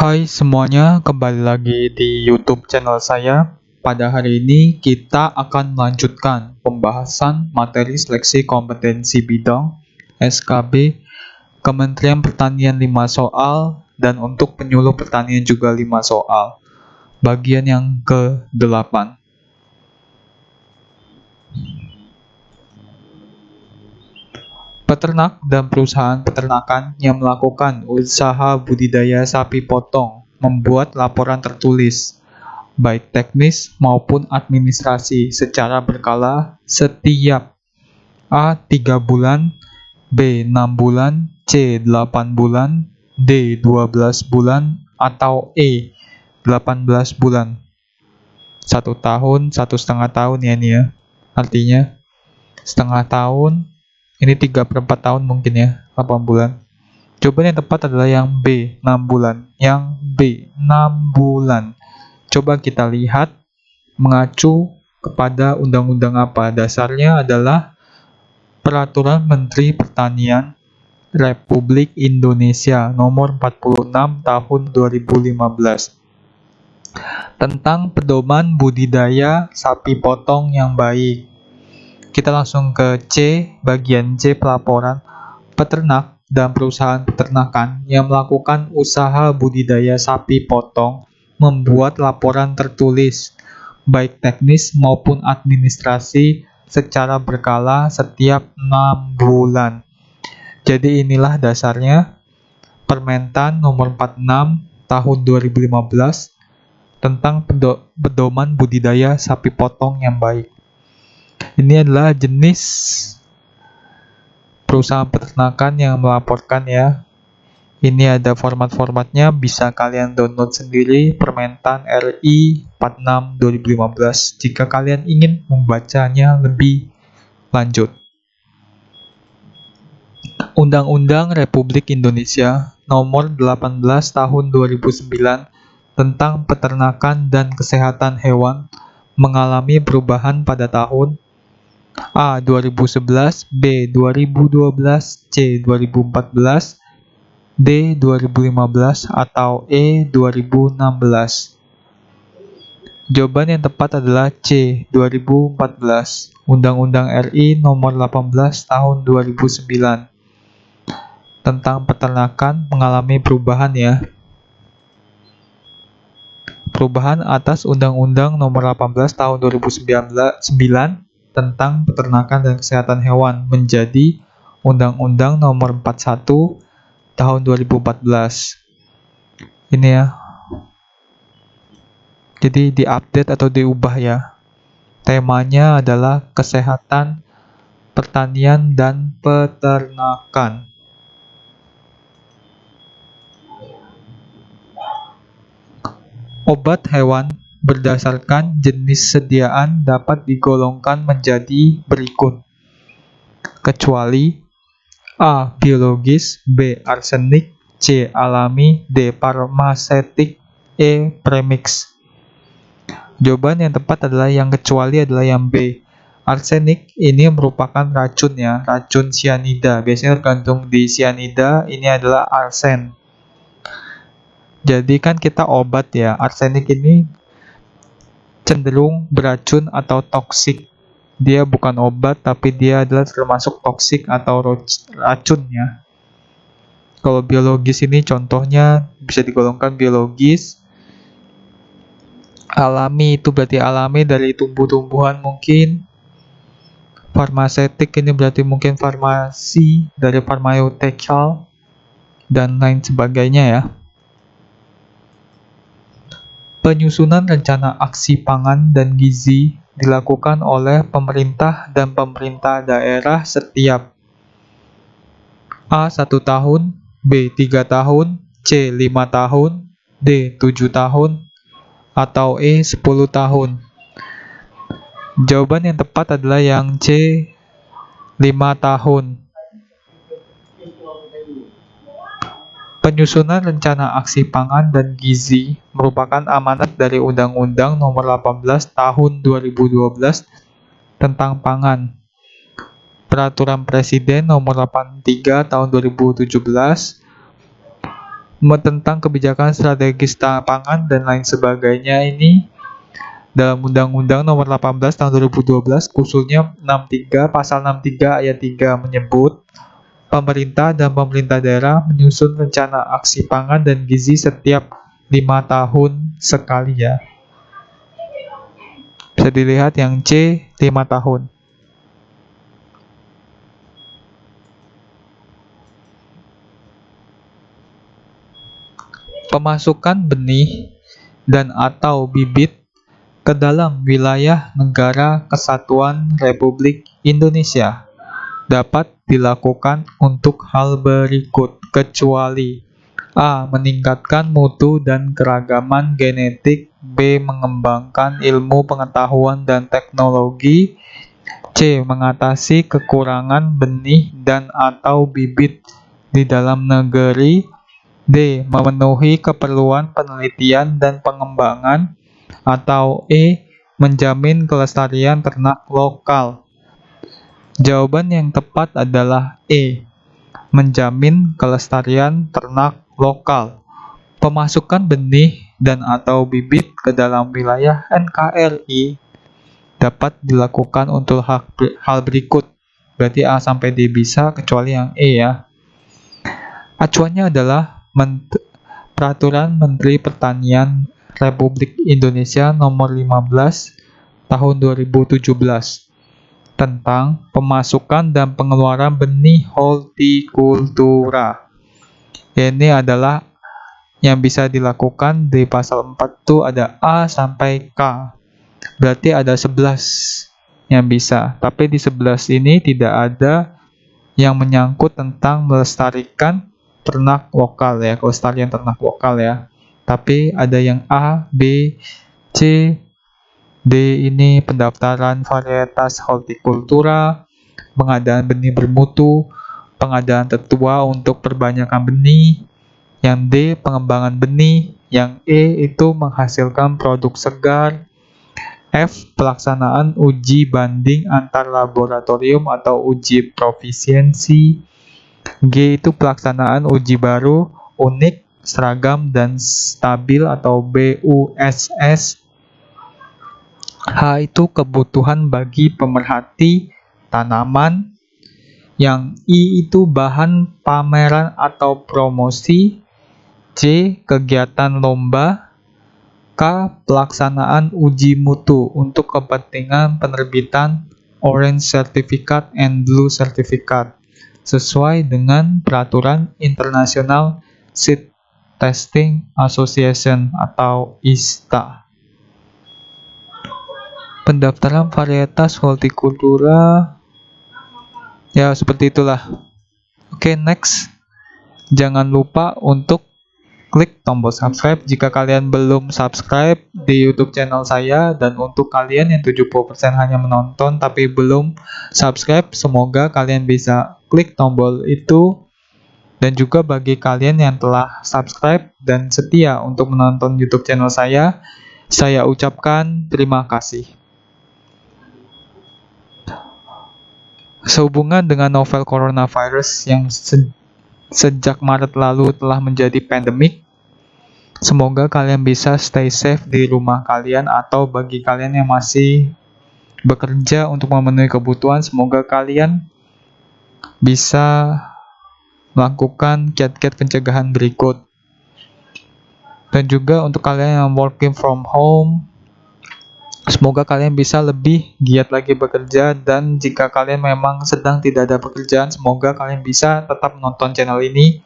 Hai semuanya, kembali lagi di YouTube channel saya. Pada hari ini kita akan melanjutkan pembahasan materi seleksi kompetensi bidang SKB Kementerian Pertanian 5 soal dan untuk penyuluh pertanian juga 5 soal. Bagian yang ke-8. Peternak dan perusahaan peternakan yang melakukan usaha budidaya sapi potong membuat laporan tertulis, baik teknis maupun administrasi secara berkala setiap A. 3 bulan, B. 6 bulan, C. 8 bulan, D. 12 bulan, atau E. 18 bulan. 1 tahun, 1,5 tahun ya ini ya. Artinya setengah tahun, ini 3/4 tahun mungkin ya, 8 bulan. Jawaban yang tepat adalah yang B, 6 bulan. Yang B, 6 bulan. Coba kita lihat mengacu kepada undang-undang apa. Dasarnya adalah Peraturan Menteri Pertanian Republik Indonesia Nomor 46 Tahun 2015 tentang pedoman budidaya sapi potong yang baik. Kita langsung ke C, bagian C pelaporan. Peternak dan perusahaan peternakan yang melakukan usaha budidaya sapi potong membuat laporan tertulis, baik teknis maupun administrasi secara berkala setiap 6 bulan. Jadi inilah dasarnya Permentan nomor 46 tahun 2015 tentang pedoman budidaya sapi potong yang baik. Ini adalah jenis perusahaan peternakan yang melaporkan ya. Ini ada format-formatnya, bisa kalian download sendiri, Permentan RI 46 2015 jika kalian ingin membacanya lebih lanjut. Undang-Undang Republik Indonesia Nomor 18 Tahun 2009 tentang peternakan dan kesehatan hewan mengalami perubahan pada tahun A. 2011, B. 2012, C. 2014, D. 2015, atau E. 2016. Jawaban yang tepat adalah C. 2014. Undang-Undang RI Nomor 18 Tahun 2009 tentang peternakan mengalami perubahan ya. Perubahan atas Undang-Undang Nomor 18 Tahun 2009 tentang peternakan dan kesehatan hewan menjadi Undang-Undang Nomor 41 Tahun 2014. Ini ya. Jadi diupdate atau diubah ya. Temanya adalah kesehatan pertanian dan peternakan. Obat hewan berdasarkan jenis sediaan dapat digolongkan menjadi berikut, kecuali A. Biologis, B. Arsenik, C. Alami, D. Farmasetik, E. Premix. Jawaban yang tepat adalah yang kecuali adalah yang B. Arsenik ini merupakan racun ya, racun sianida. Biasanya tergantung di sianida, ini adalah arsen. Jadi kan kita obat ya, arsenik ini cenderung beracun atau toksik. Dia bukan obat, tapi dia adalah termasuk toksik atau racun ya. Kalau biologis ini contohnya bisa digolongkan biologis. Alami itu berarti alami dari tumbuh-tumbuhan mungkin. Farmasetik ini berarti mungkin farmasi dari pharmaceutical dan lain sebagainya ya. Penyusunan rencana aksi pangan dan gizi dilakukan oleh pemerintah dan pemerintah daerah setiap A. 1 tahun, B. 3 tahun, C. 5 tahun, D. 7 tahun, atau E. 10 tahun. Jawaban yang tepat adalah yang C. 5 tahun. Penyusunan rencana aksi pangan dan gizi merupakan amanat dari Undang-Undang Nomor 18 Tahun 2012 tentang pangan. Peraturan Presiden Nomor 83 Tahun 2017 tentang kebijakan strategis pangan dan lain sebagainya ini dalam Undang-Undang Nomor 18 Tahun 2012 khususnya 63 Pasal 63 Ayat 3 menyebut pemerintah dan pemerintah daerah menyusun rencana aksi pangan dan gizi setiap 5 tahun sekali ya. Bisa dilihat yang C 5 tahun. Pemasukan benih dan atau bibit ke dalam wilayah negara kesatuan Republik Indonesia dapat dilakukan untuk hal berikut kecuali A. Meningkatkan mutu dan keragaman genetik, B. Mengembangkan ilmu pengetahuan dan teknologi, C. Mengatasi kekurangan benih dan atau bibit di dalam negeri, D. Memenuhi keperluan penelitian dan pengembangan, atau E. Menjamin kelestarian ternak lokal. Jawaban yang tepat adalah E. Menjamin kelestarian ternak lokal. Pemasukan benih dan atau bibit ke dalam wilayah NKRI dapat dilakukan untuk hal berikut. Berarti A sampai D bisa, kecuali yang E ya. Acuannya adalah Peraturan Menteri Pertanian Republik Indonesia Nomor 15 Tahun 2017 tentang pemasukan dan pengeluaran benih hortikultura. Ini adalah yang bisa dilakukan di pasal 4 itu ada A sampai K. Berarti ada 11 yang bisa. Tapi di 11 ini tidak ada yang menyangkut tentang melestarikan ternak lokal ya, kelestarian ternak lokal ya. Tapi ada yang A, B, C, D ini pendaftaran varietas hortikultura, pengadaan benih bermutu, pengadaan tetua untuk perbanyakan benih, yang D pengembangan benih, yang E itu menghasilkan produk segar, F pelaksanaan uji banding antar laboratorium atau uji profisiensi, G itu pelaksanaan uji baru, unik, seragam, dan stabil atau BUSS. H itu kebutuhan bagi pemerhati tanaman. Yang I itu bahan pameran atau promosi. C kegiatan lomba. K pelaksanaan uji mutu untuk kepentingan penerbitan Orange Certificate and Blue Certificate sesuai dengan Peraturan International Seed Testing Association atau ISTA. Pendaftaran varietas hortikultura ya seperti itulah. Oke, next. Jangan lupa untuk klik tombol subscribe jika kalian belum subscribe di YouTube channel saya, dan untuk kalian yang 70% hanya menonton tapi belum subscribe, semoga kalian bisa klik tombol itu. Dan juga bagi kalian yang telah subscribe dan setia untuk menonton YouTube channel saya ucapkan terima kasih. Sehubungan dengan novel coronavirus yang sejak Maret lalu telah menjadi pandemik, semoga kalian bisa stay safe di rumah kalian, atau bagi kalian yang masih bekerja untuk memenuhi kebutuhan, semoga kalian bisa melakukan kiat-kiat pencegahan berikut. Dan juga untuk kalian yang working from home, semoga kalian bisa lebih giat lagi bekerja, dan jika kalian memang sedang tidak ada pekerjaan, semoga kalian bisa tetap menonton channel ini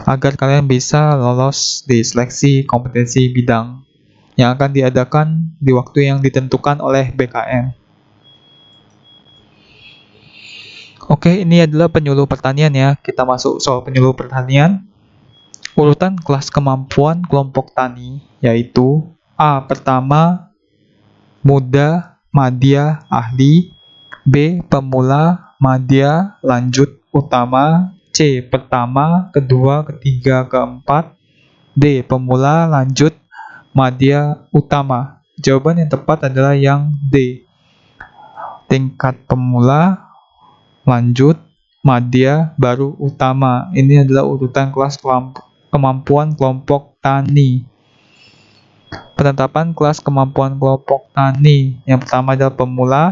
agar kalian bisa lolos di seleksi kompetensi bidang yang akan diadakan di waktu yang ditentukan oleh BKN. Oke, ini adalah penyuluh pertanian ya. Kita masuk soal penyuluh pertanian. Urutan kelas kemampuan kelompok tani yaitu A. Pertama, muda, madya, ahli. B. Pemula, madya, lanjut, utama. C. Pertama, kedua, ketiga, keempat. D. Pemula, lanjut, madya, utama. Jawaban yang tepat adalah yang D. Tingkat pemula, lanjut, madya, baru utama. Ini adalah urutan kelas kemampuan kelompok tani. Penetapan kelas kemampuan kelompok tani. Yang pertama adalah pemula,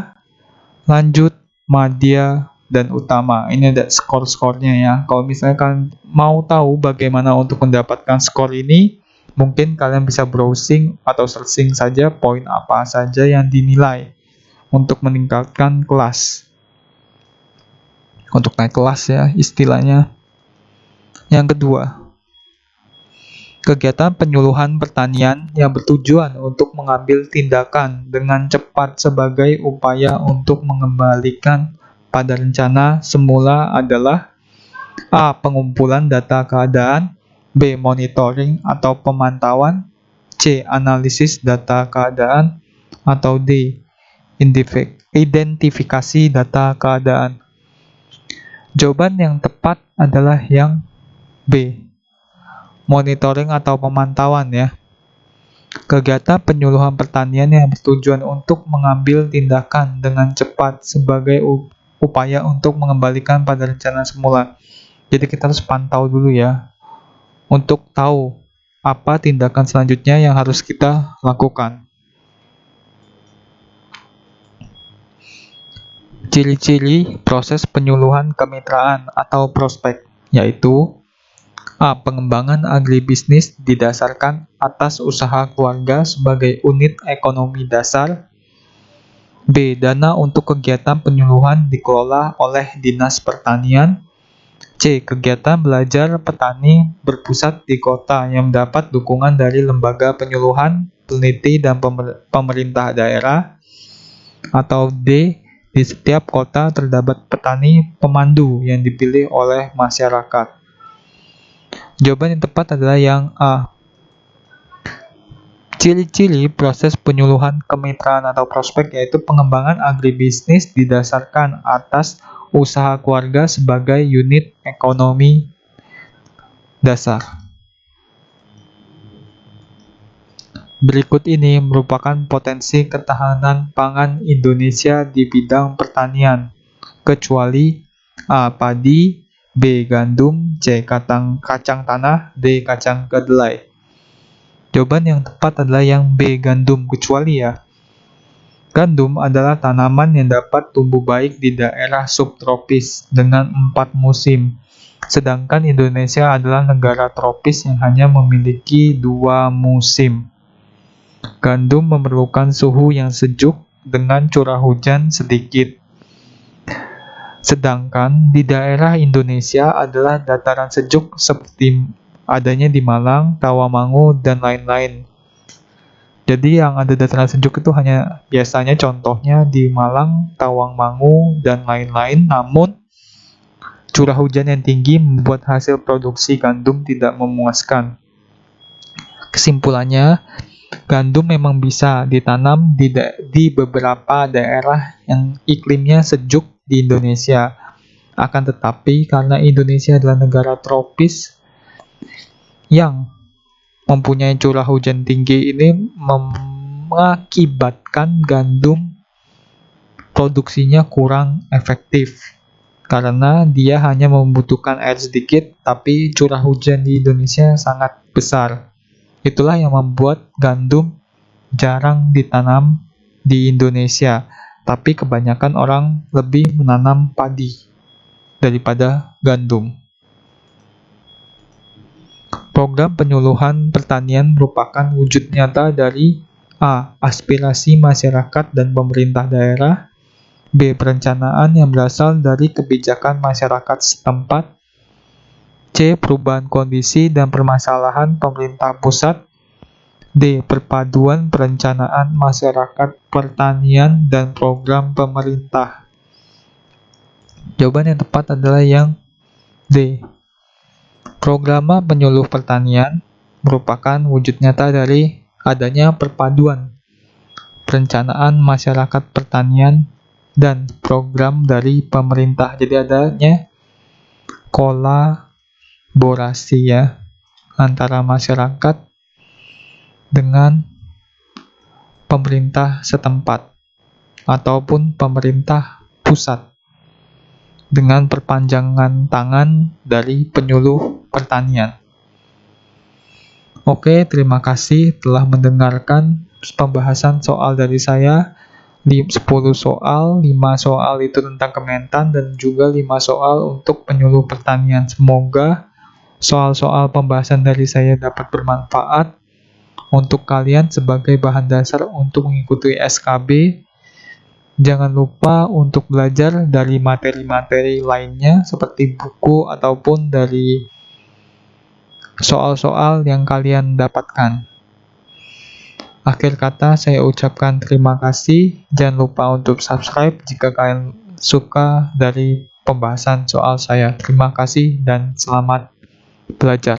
lanjut, madya, dan utama. Ini ada skor-skornya ya. Kalau misalnya kalian mau tahu bagaimana untuk mendapatkan skor ini, mungkin kalian bisa browsing atau searching saja poin apa saja yang dinilai untuk meningkatkan kelas. Untuk naik kelas ya istilahnya. Yang kedua, kegiatan penyuluhan pertanian yang bertujuan untuk mengambil tindakan dengan cepat sebagai upaya untuk mengembalikan pada rencana semula adalah A. Pengumpulan data keadaan, B. Monitoring atau pemantauan, C. Analisis data keadaan, atau D. Identifikasi data keadaan. Jawaban yang tepat adalah yang B. Monitoring atau pemantauan ya. Kegiatan penyuluhan pertanian yang bertujuan untuk mengambil tindakan dengan cepat sebagai upaya untuk mengembalikan pada rencana semula. Jadi kita harus pantau dulu ya, untuk tahu apa tindakan selanjutnya yang harus kita lakukan. Ciri-ciri proses penyuluhan kemitraan atau prospek, yaitu A. Pengembangan agribisnis didasarkan atas usaha keluarga sebagai unit ekonomi dasar. B. Dana untuk kegiatan penyuluhan dikelola oleh Dinas Pertanian. C. Kegiatan belajar petani berpusat di kota yang mendapat dukungan dari lembaga penyuluhan, peneliti, dan pemerintah daerah. Atau D. Di setiap kota terdapat petani pemandu yang dipilih oleh masyarakat. Jawaban yang tepat adalah yang A. Ciri-ciri proses penyuluhan kemitraan atau prospek yaitu pengembangan agribisnis didasarkan atas usaha keluarga sebagai unit ekonomi dasar. Berikut ini merupakan potensi ketahanan pangan Indonesia di bidang pertanian, kecuali A. Padi, B. Gandum, C. Kacang tanah, D. Kacang kedelai. Jawaban yang tepat adalah yang B. Gandum, kecuali ya. Gandum adalah tanaman yang dapat tumbuh baik di daerah subtropis dengan 4 musim. Sedangkan Indonesia adalah negara tropis yang hanya memiliki 2 musim. Gandum memerlukan suhu yang sejuk dengan curah hujan sedikit. Sedangkan di daerah Indonesia adalah dataran sejuk seperti adanya di Malang, Tawamangu, dan lain-lain. Jadi yang ada dataran sejuk itu hanya biasanya contohnya di Malang, Tawamangu, dan lain-lain. Namun curah hujan yang tinggi membuat hasil produksi gandum tidak memuaskan. Kesimpulannya, gandum memang bisa ditanam di beberapa daerah yang iklimnya sejuk di Indonesia. Akan tetapi karena Indonesia adalah negara tropis yang mempunyai curah hujan tinggi, ini mengakibatkan gandum produksinya kurang efektif karena dia hanya membutuhkan air sedikit tapi curah hujan di Indonesia sangat besar. Itulah yang membuat gandum jarang ditanam di Indonesia, tapi kebanyakan orang lebih menanam padi daripada gandum. Program penyuluhan pertanian merupakan wujud nyata dari A. Aspirasi masyarakat dan pemerintah daerah, B. Perencanaan yang berasal dari kebijakan masyarakat setempat, C. Perubahan kondisi dan permasalahan pemerintah pusat, D. Perpaduan perencanaan masyarakat pertanian dan program pemerintah. Jawaban yang tepat adalah yang D. Program penyuluh pertanian merupakan wujud nyata dari adanya perpaduan perencanaan masyarakat pertanian dan program dari pemerintah. Jadi adanya kolaborasi ya antara masyarakat dengan pemerintah setempat ataupun pemerintah pusat dengan perpanjangan tangan dari penyuluh pertanian. Oke, terima kasih telah mendengarkan pembahasan soal dari saya. 10 soal, 5 soal itu tentang Kementan dan juga 5 soal untuk penyuluh pertanian. Semoga soal-soal pembahasan dari saya dapat bermanfaat untuk kalian sebagai bahan dasar untuk mengikuti SKB. Jangan lupa untuk belajar dari materi-materi lainnya seperti buku ataupun dari soal-soal yang kalian dapatkan. Akhir kata, saya ucapkan terima kasih. Jangan lupa untuk subscribe jika kalian suka dari pembahasan soal saya. Terima kasih dan selamat belajar.